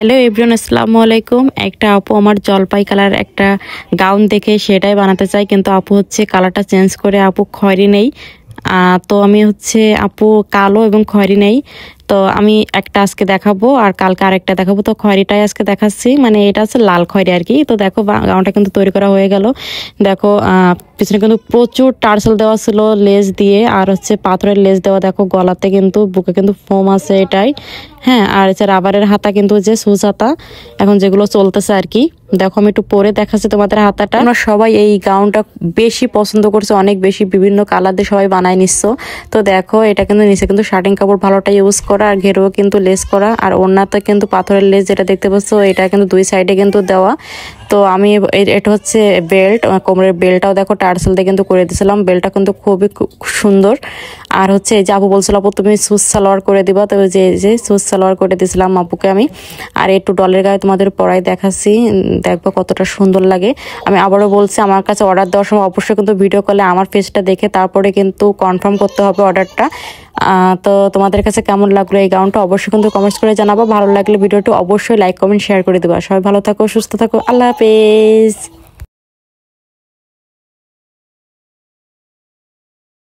Hello everyone, আসসালামু আলাইকুম। একটা আপু আমার জলপাই কালার একটা গাউন দেখে সেটাই বানাতে চাই, কিন্তু আপু হচ্ছে কালারটা চেঞ্জ করে আপু খয়েরি নেই। তো আমি হচ্ছে আপু কালো এবং খয়েরি নেই, তো আমি একটা আজকে দেখাবো আর কালকে আরেকটা দেখাবো। তো খয়েরিটাই আজকে দেখাচ্ছি, মানে এটা হচ্ছে লাল খয়েরি আর কি। তো দেখো গাউনটা কিন্তু তৈরি করা হয়ে গেল। দেখো পিছনে কিন্তু প্রচুর টার্সেল দেওয়া ছিল লেস দিয়ে, আর হচ্ছে পাথরের লেস দেওয়া। দেখো গলাতে কিন্তু বুকে কিন্তু ফোম আছে এটাই, হ্যাঁ। আর হচ্ছে রাবারের হাতা, কিন্তু যে সুজ হাতা এখন যেগুলো চলতেছে আর কি। দেখো আমি একটু পরে দেখাচ্ছি তোমাদের হাতাটা। আমরা সবাই এই গাউনটা বেশি পছন্দ করছে, অনেক বেশি, বিভিন্ন কালার দিয়ে সবাই বানায় নিচ্ছ। তো দেখো এটা কিন্তু নিচে কিন্তু শার্টিং কাপড় ভালোটা ইউজ করা, আর ঘেরেও কিন্তু লেস করা, আর ওড়নাতে কিন্তু পাথরের লেস যেটা দেখতে পাচ্ছ এটা কিন্তু দুই সাইডে কিন্তু দেওয়া। তো আমি এটা হচ্ছে বেল্ট, কোমরের বেল্টটাও দেখো টার্সেল দিয়ে কিন্তু করে দিয়েছিলাম। বেল্টটা কিন্তু খুবই সুন্দর। আর হচ্ছে এই যে আপু বলছিল আপু তুমি সুজ সালোয়ার করে দিবা, তো যে সুজ সালোয়ার করে দিয়েছিলাম আপুকে আমি। আর একটু ডলের গায়ে তোমাদের পরাই দেখাচ্ছি, দেখবো কতটা সুন্দর লাগে। আমি আবারও বলছি, আমার কাছে অর্ডার দেওয়ার সময় অবশ্যই কিন্তু ভিডিও কলে আমার ফেসটা দেখে তারপরে কিন্তু কনফার্ম করতে হবে অর্ডারটা। তো তোমাদের কাছে কেমন লাগলো এই গাউনটা অবশ্যই কিন্তু কমেন্টস করে জানাবো। ভালো লাগলে ভিডিওটি অবশ্যই লাইক কমেন্ট শেয়ার করে দেবা। সবাই ভালো থাকো, সুস্থ থাকো, আল্লাহ হাফেজ।